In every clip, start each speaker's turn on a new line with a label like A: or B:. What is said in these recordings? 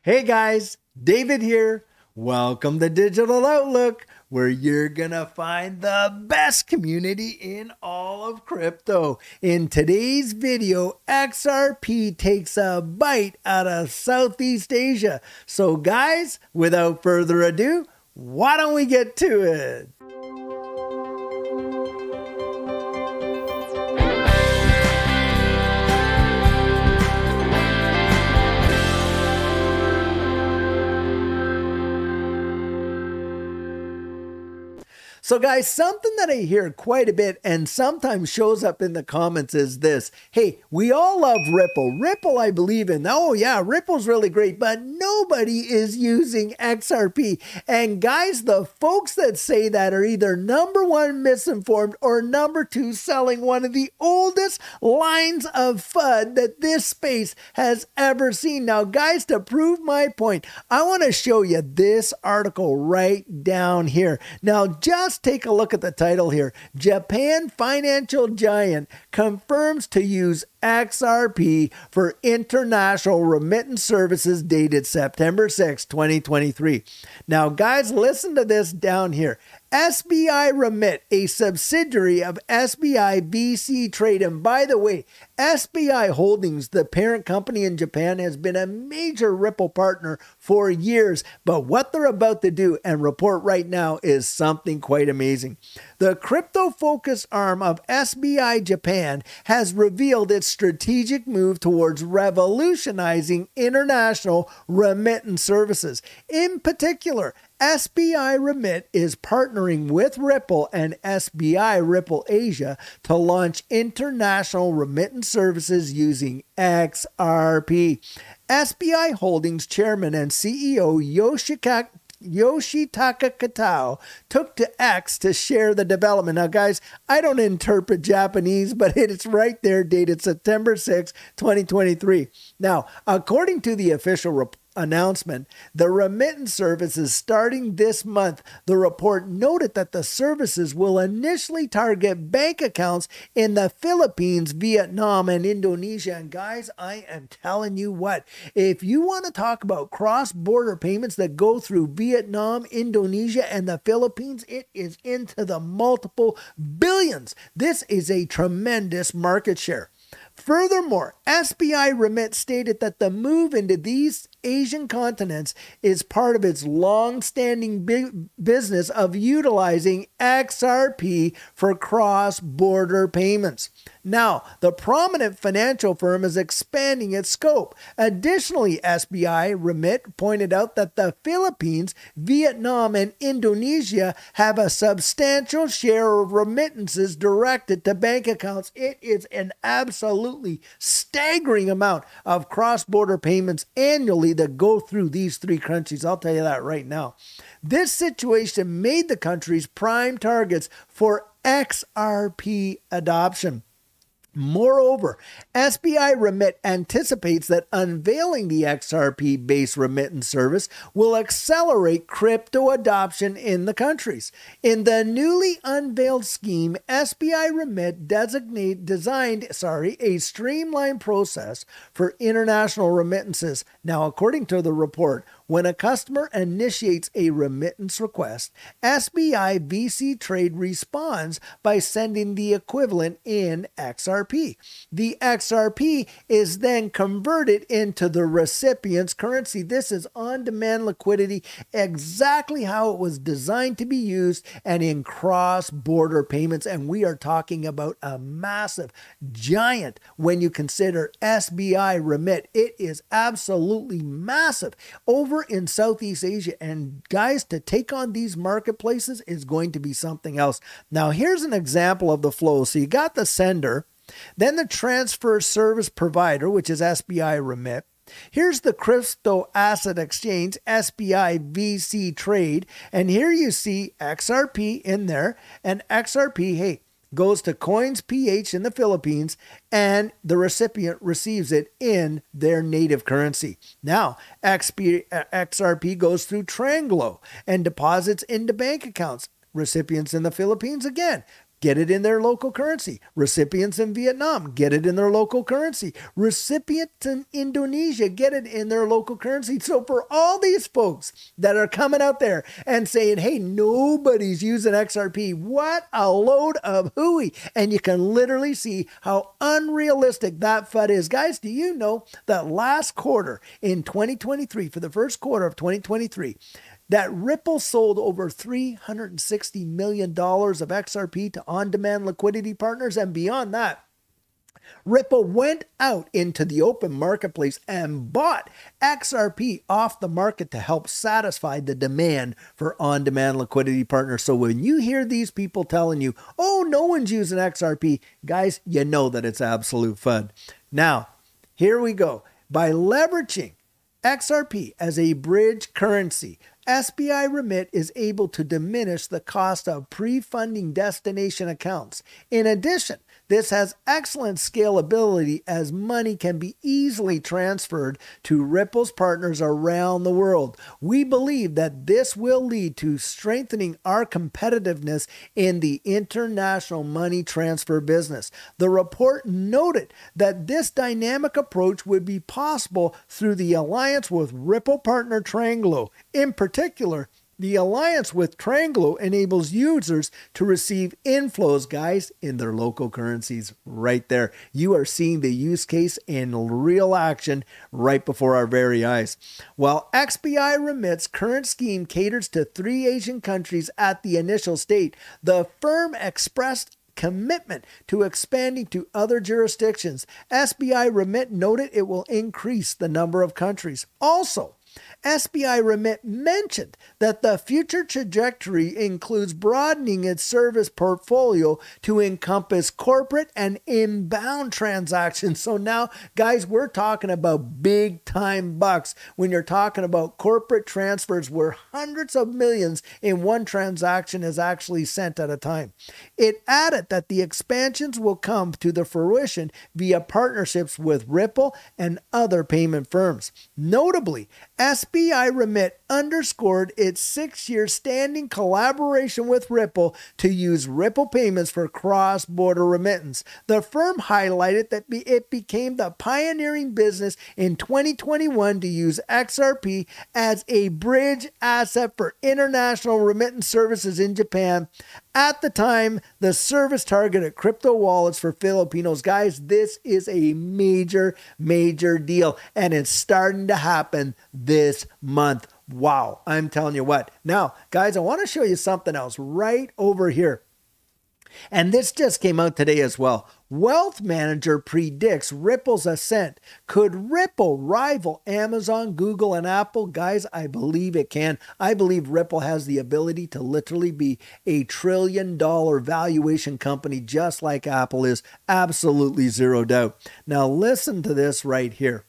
A: Hey guys, David here. Welcome to Digital Outlook, where you're gonna find the best community in all of crypto. In today's video, XRP takes a bite out of Southeast Asia. So guys, without further ado, why don't we get to it? So guys, something that I hear quite a bit and sometimes shows up in the comments is this. Hey, we all love Ripple. Ripple I believe in. Oh yeah, Ripple's really great, but nobody is using XRP. And guys, the folks that say that are either number one misinformed or number two selling one of the oldest lines of FUD that this space has ever seen. Now guys, to prove my point, I want to show you this article right down here. Now just take a look at the title here. Japan financial giant confirms to use XRP for international remittance services dated September 6, 2023. Now, guys, listen to this down here. SBI Remit, a subsidiary of SBI VC Trade. And by the way, SBI Holdings, the parent company in Japan, has been a major Ripple partner for years. But what they're about to do and report right now is something quite amazing. The crypto-focused arm of SBI Japan has revealed its strategic move towards revolutionizing international remittance services. In particular, SBI Remit is partnering with Ripple and SBI Ripple Asia to launch international remittance services using XRP. SBI Holdings Chairman and CEO Yoshitaka Katao took to X to share the development. Now guys, I don't interpret Japanese, but it's right there, dated September 6, 2023. Now, according to the official announcement, the remittance service is starting this month. The report noted that the services will initially target bank accounts in the Philippines, Vietnam, and Indonesia. And guys, I am telling you what, if you want to talk about cross-border payments that go through Vietnam, Indonesia, and the Philippines, it is into the multiple billions. This is a tremendous market share. Furthermore, SBI Remit stated that the move into these Asian continents is part of its long-standing business of utilizing XRP for cross-border payments. Now, the prominent financial firm is expanding its scope. Additionally, SBI Remit pointed out that the Philippines, Vietnam, and Indonesia have a substantial share of remittances directed to bank accounts. It is an absolutely staggering amount of cross-border payments annually that go through these three countries. I'll tell you that right now. This situation made the countries prime targets for XRP adoption. Moreover, SBI Remit anticipates that unveiling the XRP-based remittance service will accelerate crypto adoption in the countries. In the newly unveiled scheme, SBI Remit designed a streamlined process for international remittances. Now, according to the report, when a customer initiates a remittance request, SBI VC Trade responds by sending the equivalent in XRP. The XRP is then converted into the recipient's currency. This is on-demand liquidity, exactly how it was designed to be used and in cross-border payments. And we are talking about a massive giant when you consider SBI Remit. It is absolutely massive over in Southeast Asia. And guys, to take on these marketplaces is going to be something else. Now, here's an example of the flow. So you got the sender, then the transfer service provider, which is SBI Remit. Here's the crypto asset exchange, SBI VC Trade. And here you see XRP in there. And XRP, hey, goes to Coins PH in the Philippines, and the recipient receives it in their native currency. Now, XRP goes through Tranglo and deposits into bank accounts. Recipients in the Philippines, again, get it in their local currency. Recipients in Vietnam, get it in their local currency. Recipients in Indonesia, get it in their local currency. So for all these folks that are coming out there and saying, hey, nobody's using XRP, what a load of hooey. And you can literally see how unrealistic that FUD is. Guys, do you know that last quarter in 2023, for the first quarter of 2023, that Ripple sold over $360 million of XRP to on-demand liquidity partners? And beyond that, Ripple went out into the open marketplace and bought XRP off the market to help satisfy the demand for on-demand liquidity partners. So when you hear these people telling you, oh, no one's using XRP, guys, you know that it's absolute FUD. Now, here we go. By leveraging XRP as a bridge currency, SBI Remit is able to diminish the cost of pre-funding destination accounts. In addition, this has excellent scalability as money can be easily transferred to Ripple's partners around the world. We believe that this will lead to strengthening our competitiveness in the international money transfer business. The report noted that this dynamic approach would be possible through the alliance with Ripple partner Tranglo. In particular, the alliance with Tranglo enables users to receive inflows, guys, in their local currencies right there. You are seeing the use case in real action right before our very eyes. While XBI Remit's current scheme caters to 3 Asian countries at the initial state, the firm expressed commitment to expanding to other jurisdictions. SBI Remit noted it will increase the number of countries. Also, SBI Remit mentioned that the future trajectory includes broadening its service portfolio to encompass corporate and inbound transactions. So now, guys, we're talking about big time bucks when you're talking about corporate transfers where hundreds of millions in one transaction is actually sent at a time. It added that the expansions will come to the fruition via partnerships with Ripple and other payment firms. Notably, SBI Remit underscored its 6-year standing collaboration with Ripple to use Ripple payments for cross-border remittance. The firm highlighted that it became the pioneering business in 2021 to use XRP as a bridge asset for international remittance services in Japan. At the time, the service targeted crypto wallets for Filipinos. Guys, this is a major, major deal, and it's starting to happen this month. Wow, I'm telling you what. Now, guys, I want to show you something else right over here. And this just came out today as well. Wealth Manager predicts Ripple's ascent. Could Ripple rival Amazon, Google, and Apple? Guys, I believe it can. I believe Ripple has the ability to literally be a $1 trillion valuation company just like Apple is. Absolutely zero doubt. Now listen to this right here.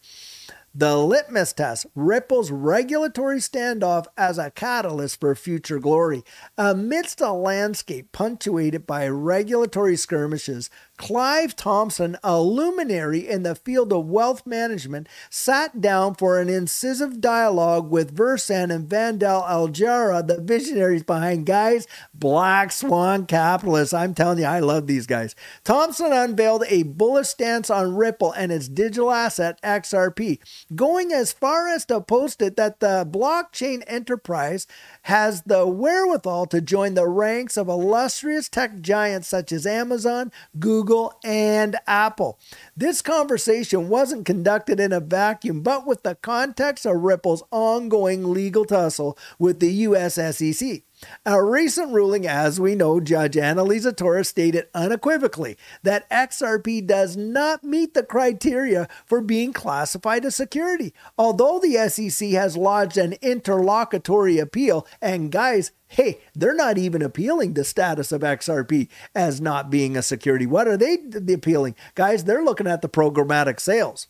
A: The litmus test, Ripple's regulatory standoff as a catalyst for future glory. Amidst a landscape punctuated by regulatory skirmishes, Clive Thompson, a luminary in the field of wealth management, sat down for an incisive dialogue with Versan and Vandal Aljara, the visionaries behind, guys, Black Swan Capitalists. I'm telling you, I love these guys. Thompson unveiled a bullish stance on Ripple and its digital asset XRP, going as far as to post it that the blockchain enterprise has the wherewithal to join the ranks of illustrious tech giants such as Amazon, Google, and Apple. This conversation wasn't conducted in a vacuum, but with the context of Ripple's ongoing legal tussle with the US SEC. A recent ruling, as we know, Judge Annalisa Torres stated unequivocally that XRP does not meet the criteria for being classified as security. Although the SEC has lodged an interlocutory appeal, and guys, hey, they're not even appealing the status of XRP as not being a security. What are they appealing? Guys, they're looking at the programmatic sales.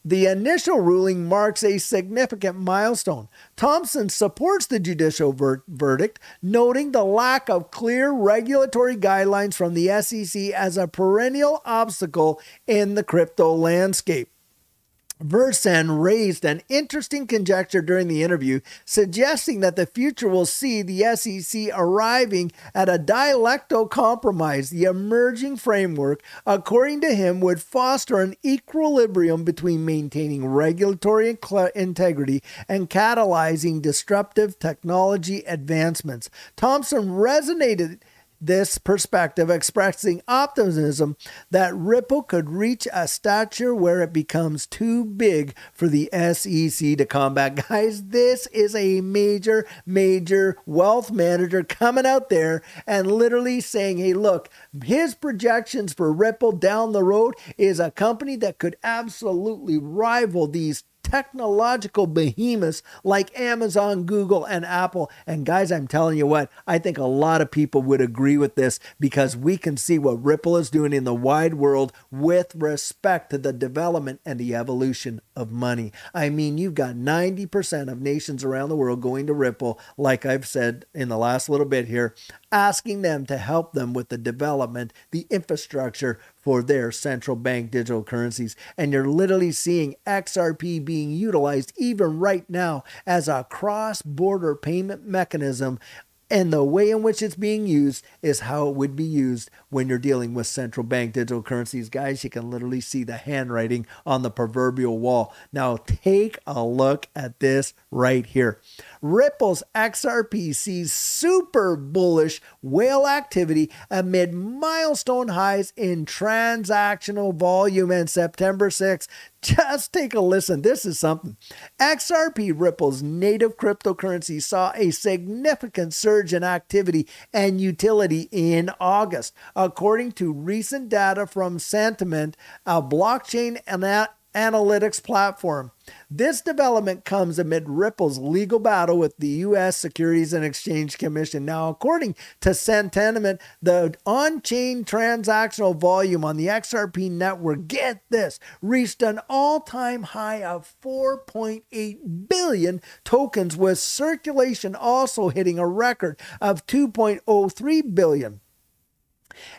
A: The initial ruling marks a significant milestone. Thompson supports the judicial verdict, noting the lack of clear regulatory guidelines from the SEC as a perennial obstacle in the crypto landscape. Versen raised an interesting conjecture during the interview, suggesting that the future will see the SEC arriving at a dialectal compromise. The emerging framework, according to him, would foster an equilibrium between maintaining regulatory integrity and catalyzing disruptive technology advancements. Thompson resonated this perspective, expressing optimism that Ripple could reach a stature where it becomes too big for the SEC to combat. Guys, this is a major wealth manager coming out there and literally saying, hey, look, his projections for Ripple down the road is a company that could absolutely rival these technological behemoths like Amazon, Google, and Apple. And guys, I'm telling you what, I think a lot of people would agree with this, because we can see what Ripple is doing in the wide world with respect to the development and the evolution of money. I mean, you've got 90% of nations around the world going to Ripple, like I've said in the last little bit here, asking them to help them with the development, the infrastructure for their central bank digital currencies. And you're literally seeing XRP being utilized even right now as a cross-border payment mechanism. And the way in which it's being used is how it would be used when you're dealing with central bank digital currencies. Guys, you can literally see the handwriting on the proverbial wall. Now, take a look at this right here. Ripple's XRP sees super bullish whale activity amid milestone highs in transactional volume on September 6th. Just take a listen. This is something. XRP, Ripple's native cryptocurrency, saw a significant surge in activity and utility in August, according to recent data from Sentiment, a blockchain analytics platform. This development comes amid Ripple's legal battle with the U.S. Securities and Exchange Commission. Now, according to Sentiment, the on-chain transactional volume on the XRP network, get this, reached an all-time high of 4.8 billion tokens, with circulation also hitting a record of 2.03 billion.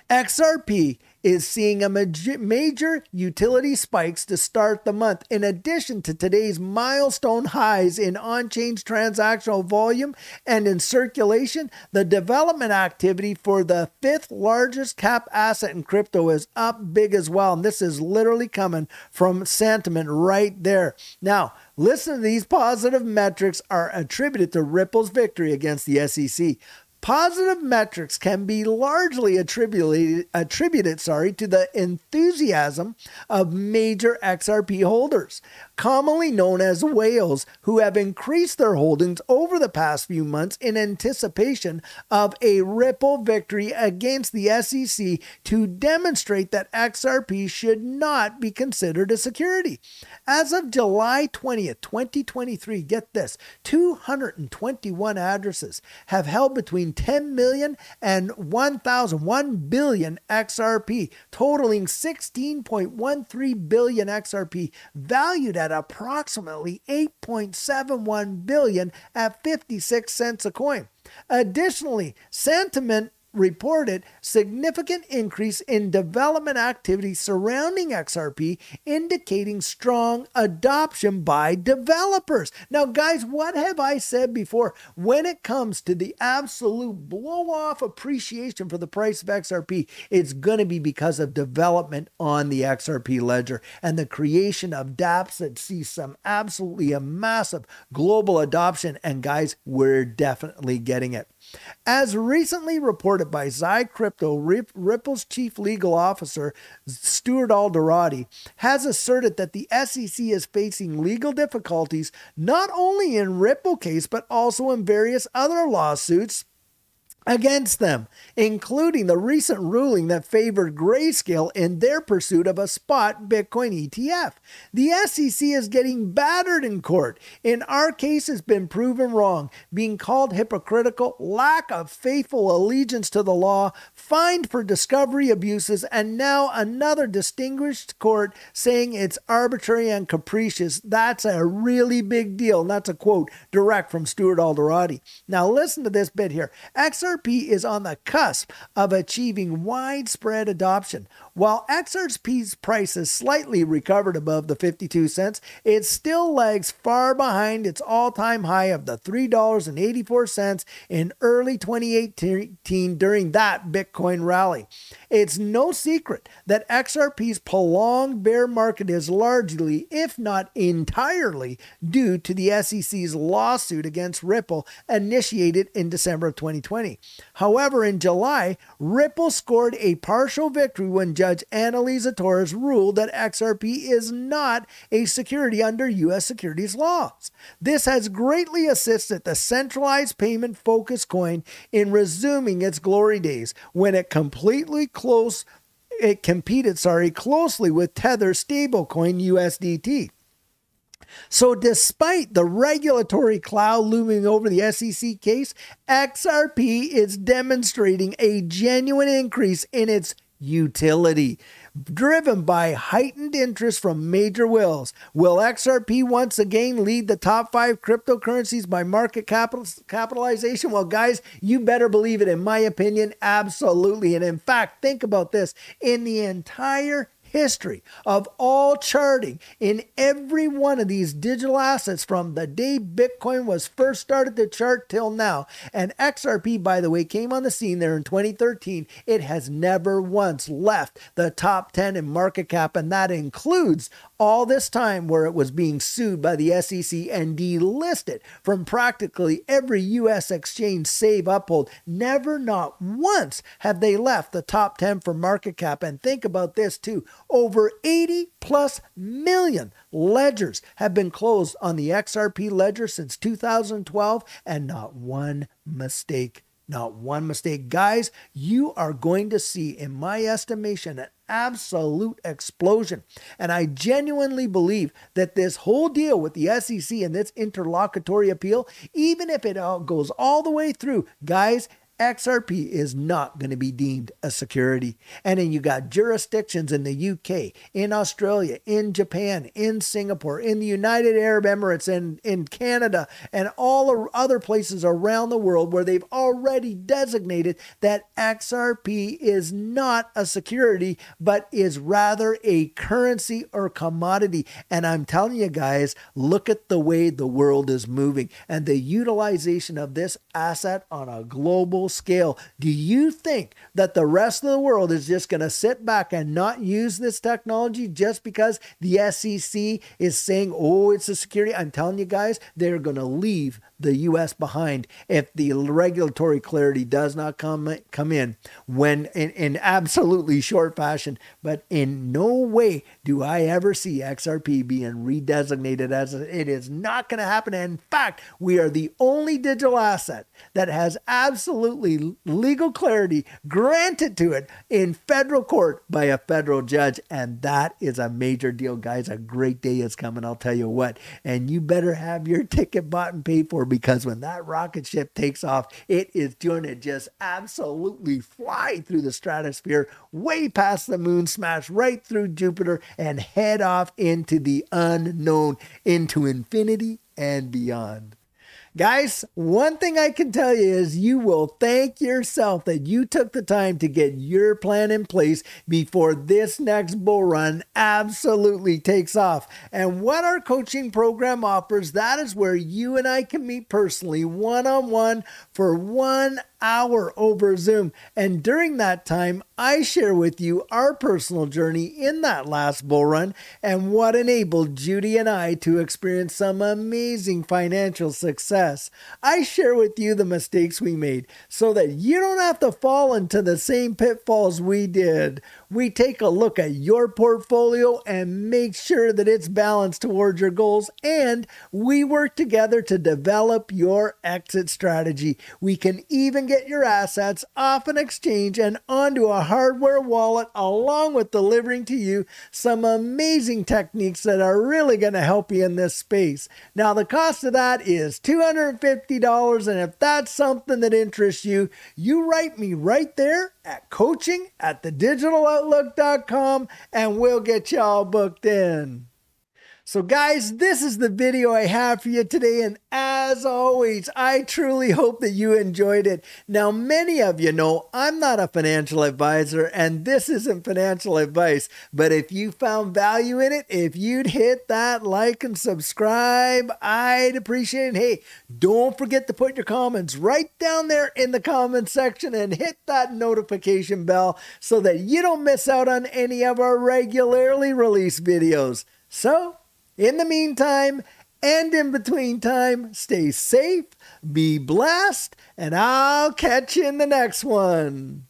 A: XRP is seeing a major utility spikes to start the month. In addition to today's milestone highs in on-chain transactional volume and in circulation, the development activity for the 5th largest cap asset in crypto is up big as well. And this is literally coming from Sentiment right there. Now, listen to these positive metrics are attributed to Ripple's victory against the SEC. Positive metrics can be largely attributed to the enthusiasm of major XRP holders, commonly known as whales, who have increased their holdings over the past few months in anticipation of a Ripple victory against the SEC to demonstrate that XRP should not be considered a security. As of July 20th, 2023, get this, 221 addresses have held between 10 million and 1 billion XRP, totaling 16.13 billion XRP, valued at approximately 8.71 billion at 56 cents a coin. Additionally, Sentiment reported significant increase in development activity surrounding XRP, indicating strong adoption by developers. Now, guys, what have I said before? When it comes to the absolute blow-off appreciation for the price of XRP, it's going to be because of development on the XRP ledger and the creation of dApps that see some absolutely a massive global adoption. And guys, we're definitely getting it. As recently reported by Crypto, Ripple's chief legal officer, Stuart Alderati, has asserted that the SEC is facing legal difficulties not only in Ripple case, but also in various other lawsuits against them, including the recent ruling that favored Grayscale in their pursuit of a spot Bitcoin ETF. The SEC is getting battered in court. In our case, it's been proven wrong, being called hypocritical, lack of faithful allegiance to the law, fined for discovery abuses, and now another distinguished court saying it's arbitrary and capricious. That's a really big deal. And that's a quote direct from Stuart Alderati. Now listen to this bit here. XRP XRP is on the cusp of achieving widespread adoption. While XRP's price has slightly recovered above the 52 cents, it still lags far behind its all-time high of the $3.84 in early 2018 during that Bitcoin rally. It's no secret that XRP's prolonged bear market is largely, if not entirely, due to the SEC's lawsuit against Ripple initiated in December of 2020. However, in July, Ripple scored a partial victory when Judge Annalisa Torres ruled that XRP is not a security under U.S. securities laws. This has greatly assisted the centralized payment-focused coin in resuming its glory days when it competed closely with Tether stablecoin USDT. So despite the regulatory cloud looming over the SEC case, XRP is demonstrating a genuine increase in its utility, driven by heightened interest from major whales. Will XRP once again lead the top 5 cryptocurrencies by market capitalization? Well, guys, you better believe it. In my opinion, absolutely. And in fact, think about this. In the entire history of all charting in every one of these digital assets from the day Bitcoin was first started to chart till now, and XRP, by the way, came on the scene there in 2013, it has never once left the top 10 in market cap, and that includes all this time where it was being sued by the SEC and delisted from practically every U.S. exchange save Uphold. Never, not once, have they left the top 10 for market cap. And think about this too. Over 80 plus million ledgers have been closed on the XRP ledger since 2012, and not one mistake. Not one mistake. Guys, you are going to see, in my estimation, an absolute explosion. And I genuinely believe that this whole deal with the SEC and this interlocutory appeal, even if it all goes all the way through, guys, XRP is not going to be deemed a security. And then you got jurisdictions in the UK, in Australia, in Japan, in Singapore, in the United Arab Emirates, and in Canada, and all other places around the world where they've already designated that XRP is not a security, but is rather a currency or commodity. And I'm telling you guys, look at the way the world is moving and the utilization of this asset on a global scale. Do you think that the rest of the world is just going to sit back and not use this technology just because the SEC is saying, oh, it's a security? I'm telling you guys, they're going to leave the U.S. behind if the regulatory clarity does not come in when in absolutely short fashion. But in no way do I ever see XRP being redesignated as it is not going to happen. And in fact, we are the only digital asset that has absolutely legal clarity granted to it in federal court by a federal judge. And that is a major deal, guys. A great day is coming, I'll tell you what. And you better have your ticket bought and paid for, because when that rocket ship takes off, it is going to just absolutely fly through the stratosphere, way past the moon, smash right through Jupiter, and head off into the unknown, into infinity and beyond. Guys, one thing I can tell you is you will thank yourself that you took the time to get your plan in place before this next bull run absolutely takes off. And what our coaching program offers, that is where you and I can meet personally, one-on-one, for 1 hour over Zoom. And during that time, I share with you our personal journey in that last bull run and what enabled Judy and I to experience some amazing financial success. I share with you the mistakes we made so that you don't have to fall into the same pitfalls we did. We take a look at your portfolio and make sure that it's balanced towards your goals, and we work together to develop your exit strategy. We can even get your assets off an exchange and onto a hardware wallet, along with delivering to you some amazing techniques that are really going to help you in this space. Now, the cost of that is $250, and if that's something that interests you, you write me right there at coaching@thedigital.com, and we'll get y'all booked in. So guys, this is the video I have for you today, and as always, I truly hope that you enjoyed it. Now, many of you know I'm not a financial advisor, and this isn't financial advice, but if you found value in it, if you'd hit that like and subscribe, I'd appreciate it. Hey, don't forget to put your comments right down there in the comment section and hit that notification bell so that you don't miss out on any of our regularly released videos. So, in the meantime, and in between time, stay safe, be blessed, and I'll catch you in the next one.